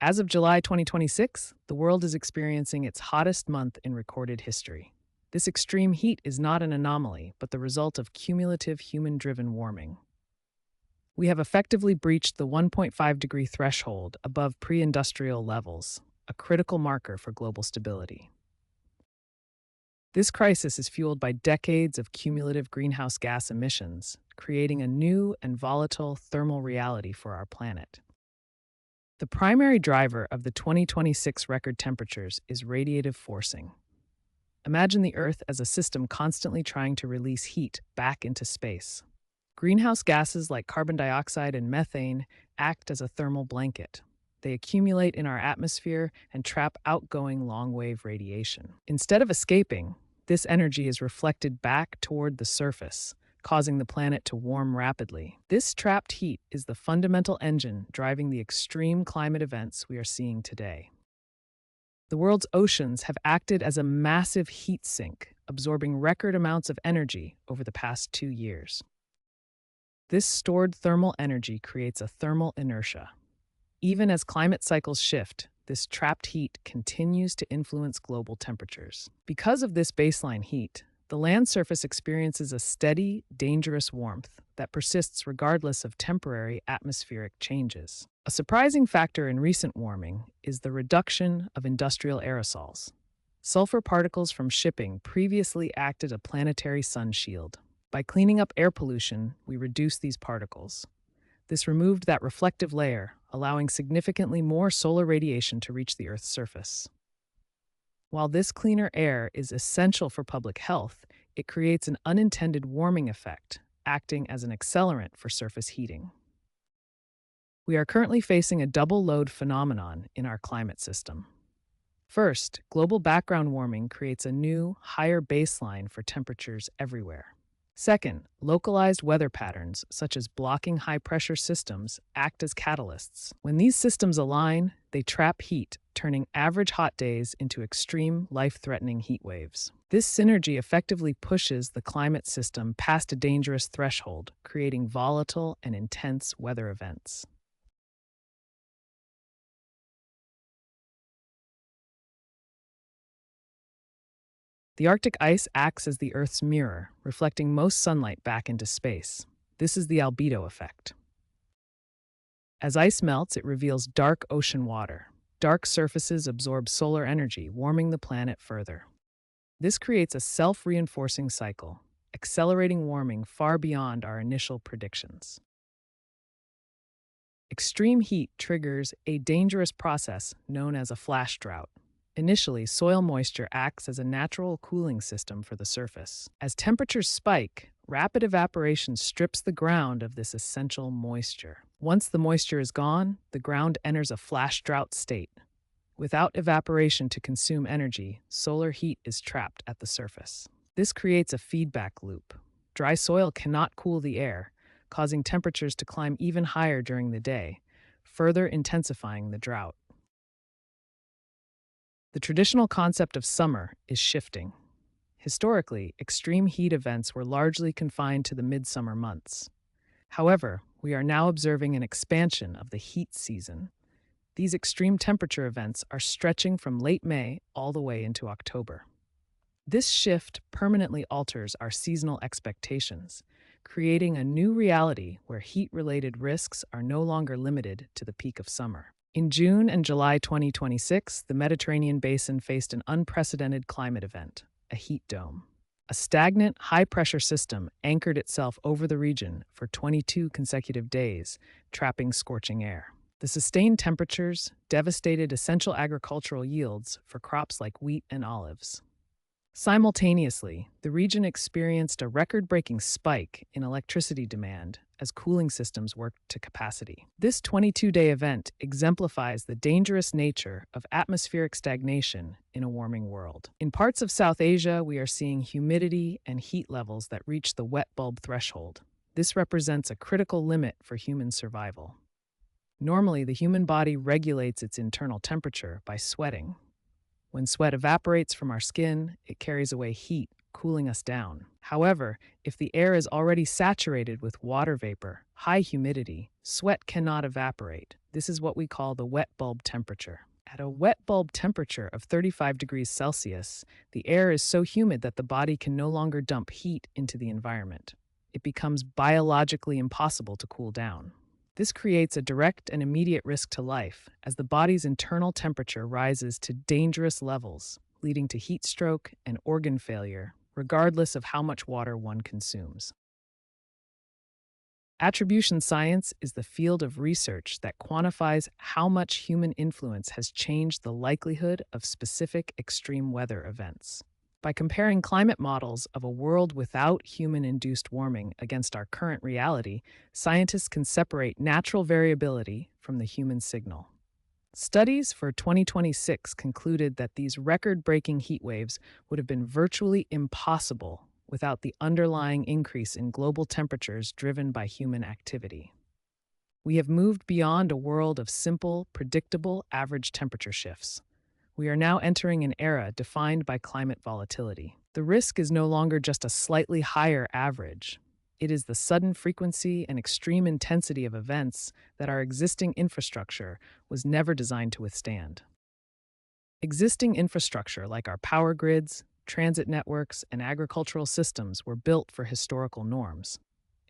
As of July 2026, the world is experiencing its hottest month in recorded history. This extreme heat is not an anomaly, but the result of cumulative human driven warming. We have effectively breached the 1.5-degree threshold above pre industrial levels, a critical marker for global stability. This crisis is fueled by decades of cumulative greenhouse gas emissions, creating a new and volatile thermal reality for our planet. The primary driver of the 2026 record temperatures is radiative forcing. Imagine the Earth as a system constantly trying to release heat back into space. Greenhouse gases like carbon dioxide and methane act as a thermal blanket. They accumulate in our atmosphere and trap outgoing long-wave radiation. Instead of escaping, this energy is reflected back toward the surface, causing the planet to warm rapidly. This trapped heat is the fundamental engine driving the extreme climate events we are seeing today. The world's oceans have acted as a massive heat sink, absorbing record amounts of energy over the past 2 years. This stored thermal energy creates a thermal inertia. Even as climate cycles shift, this trapped heat continues to influence global temperatures. Because of this baseline heat, the land surface experiences a steady, dangerous warmth that persists regardless of temporary atmospheric changes. A surprising factor in recent warming is the reduction of industrial aerosols. Sulfur particles from shipping previously acted a planetary sun shield. By cleaning up air pollution, we reduce these particles. This removed that reflective layer, allowing significantly more solar radiation to reach the Earth's surface. While this cleaner air is essential for public health, it creates an unintended warming effect, acting as an accelerant for surface heating. We are currently facing a double load phenomenon in our climate system. First, global background warming creates a new, higher baseline for temperatures everywhere. Second, localized weather patterns, such as blocking high-pressure systems, act as catalysts. When these systems align, they trap heat, turning average hot days into extreme, life-threatening heat waves. This synergy effectively pushes the climate system past a dangerous threshold, creating volatile and intense weather events. The Arctic ice acts as the Earth's mirror, reflecting most sunlight back into space. This is the albedo effect. As ice melts, it reveals dark ocean water. Dark surfaces absorb solar energy, warming the planet further. This creates a self-reinforcing cycle, accelerating warming far beyond our initial predictions. Extreme heat triggers a dangerous process known as a flash drought. Initially, soil moisture acts as a natural cooling system for the surface. As temperatures spike, rapid evaporation strips the ground of this essential moisture. Once the moisture is gone, the ground enters a flash drought state. Without evaporation to consume energy, solar heat is trapped at the surface. This creates a feedback loop. Dry soil cannot cool the air, causing temperatures to climb even higher during the day, further intensifying the drought. The traditional concept of summer is shifting. Historically, extreme heat events were largely confined to the midsummer months. However, we are now observing an expansion of the heat season. These extreme temperature events are stretching from late May all the way into October. This shift permanently alters our seasonal expectations, creating a new reality where heat-related risks are no longer limited to the peak of summer. In June and July 2026, the Mediterranean basin faced an unprecedented climate event, a heat dome. A stagnant, high-pressure system anchored itself over the region for 22 consecutive days, trapping scorching air. The sustained temperatures devastated essential agricultural yields for crops like wheat and olives. Simultaneously, the region experienced a record-breaking spike in electricity demand as cooling systems worked to capacity. This 22-day event exemplifies the dangerous nature of atmospheric stagnation in a warming world. In parts of South Asia, we are seeing humidity and heat levels that reach the wet bulb threshold. This represents a critical limit for human survival. Normally, the human body regulates its internal temperature by sweating. When sweat evaporates from our skin, it carries away heat, cooling us down. However, if the air is already saturated with water vapor, high humidity, sweat cannot evaporate. This is what we call the wet bulb temperature. At a wet bulb temperature of 35 degrees Celsius, the air is so humid that the body can no longer dump heat into the environment. It becomes biologically impossible to cool down. This creates a direct and immediate risk to life, as the body's internal temperature rises to dangerous levels, leading to heat stroke and organ failure, regardless of how much water one consumes. Attribution science is the field of research that quantifies how much human influence has changed the likelihood of specific extreme weather events. By comparing climate models of a world without human-induced warming against our current reality, scientists can separate natural variability from the human signal. Studies for 2026 concluded that these record-breaking heat waves would have been virtually impossible without the underlying increase in global temperatures driven by human activity. We have moved beyond a world of simple, predictable, average temperature shifts. We are now entering an era defined by climate volatility. The risk is no longer just a slightly higher average. It is the sudden frequency and extreme intensity of events that our existing infrastructure was never designed to withstand. Existing infrastructure like our power grids, transit networks, and agricultural systems were built for historical norms.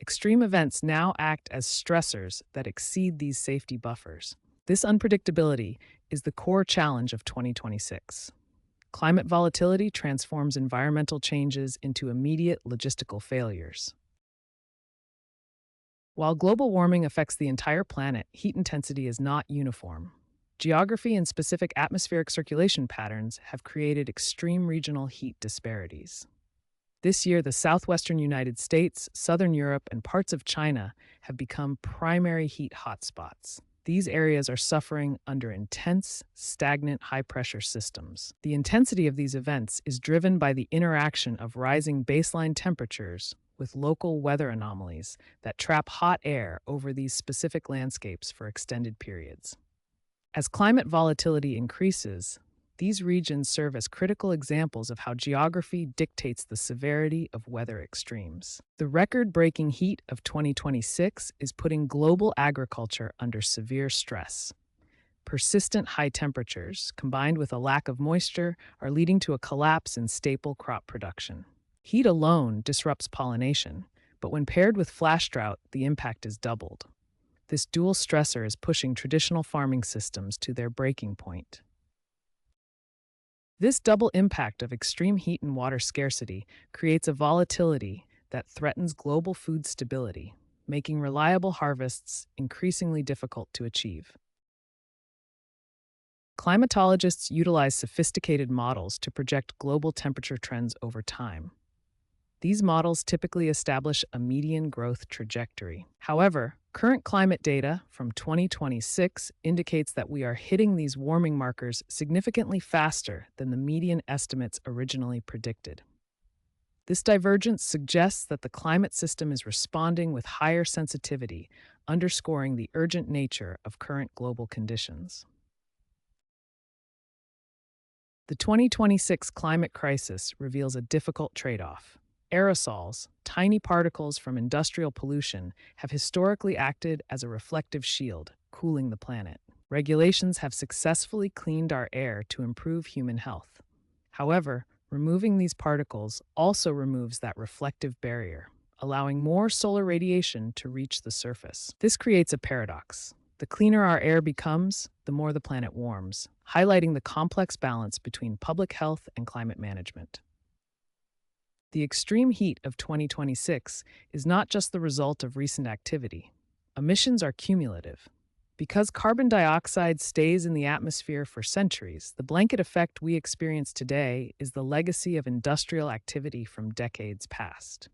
Extreme events now act as stressors that exceed these safety buffers. This unpredictability is the core challenge of 2026. Climate volatility transforms environmental changes into immediate logistical failures. While global warming affects the entire planet, heat intensity is not uniform. Geography and specific atmospheric circulation patterns have created extreme regional heat disparities. This year, the southwestern United States, southern Europe, and parts of China have become primary heat hotspots. These areas are suffering under intense, stagnant high-pressure systems. The intensity of these events is driven by the interaction of rising baseline temperatures with local weather anomalies that trap hot air over these specific landscapes for extended periods. As climate volatility increases, these regions serve as critical examples of how geography dictates the severity of weather extremes. The record-breaking heat of 2026 is putting global agriculture under severe stress. Persistent high temperatures, combined with a lack of moisture, are leading to a collapse in staple crop production. Heat alone disrupts pollination, but when paired with flash drought, the impact is doubled. This dual stressor is pushing traditional farming systems to their breaking point. This double impact of extreme heat and water scarcity creates a volatility that threatens global food stability, making reliable harvests increasingly difficult to achieve. Climatologists utilize sophisticated models to project global temperature trends over time. These models typically establish a median growth trajectory. However, current climate data from 2026 indicates that we are hitting these warming markers significantly faster than the median estimates originally predicted. This divergence suggests that the climate system is responding with higher sensitivity, underscoring the urgent nature of current global conditions. The 2026 climate crisis reveals a difficult trade-off. Aerosols, tiny particles from industrial pollution, have historically acted as a reflective shield, cooling the planet. Regulations have successfully cleaned our air to improve human health. However, removing these particles also removes that reflective barrier, allowing more solar radiation to reach the surface. This creates a paradox. The cleaner our air becomes, the more the planet warms, highlighting the complex balance between public health and climate management. The extreme heat of 2026 is not just the result of recent activity. Emissions are cumulative. Because carbon dioxide stays in the atmosphere for centuries, the blanket effect we experience today is the legacy of industrial activity from decades past.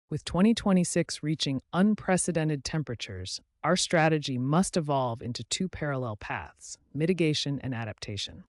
With 2026 reaching unprecedented temperatures, our strategy must evolve into two parallel paths: mitigation and adaptation.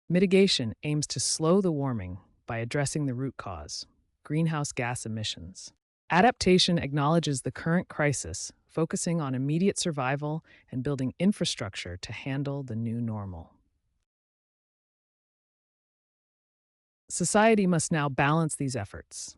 Mitigation aims to slow the warming by addressing the root cause, greenhouse gas emissions. Adaptation acknowledges the current crisis, focusing on immediate survival and building infrastructure to handle the new normal. Society must now balance these efforts,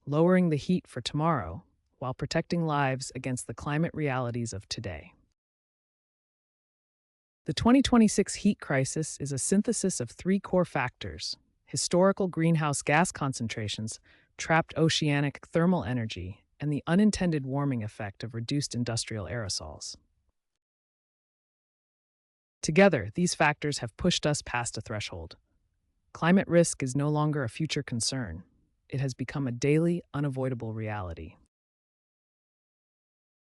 lowering the heat for tomorrow while protecting lives against the climate realities of today. The 2026 heat crisis is a synthesis of three core factors: historical greenhouse gas concentrations, trapped oceanic thermal energy, and the unintended warming effect of reduced industrial aerosols. Together, these factors have pushed us past a threshold. Climate risk is no longer a future concern. It has become a daily, unavoidable reality.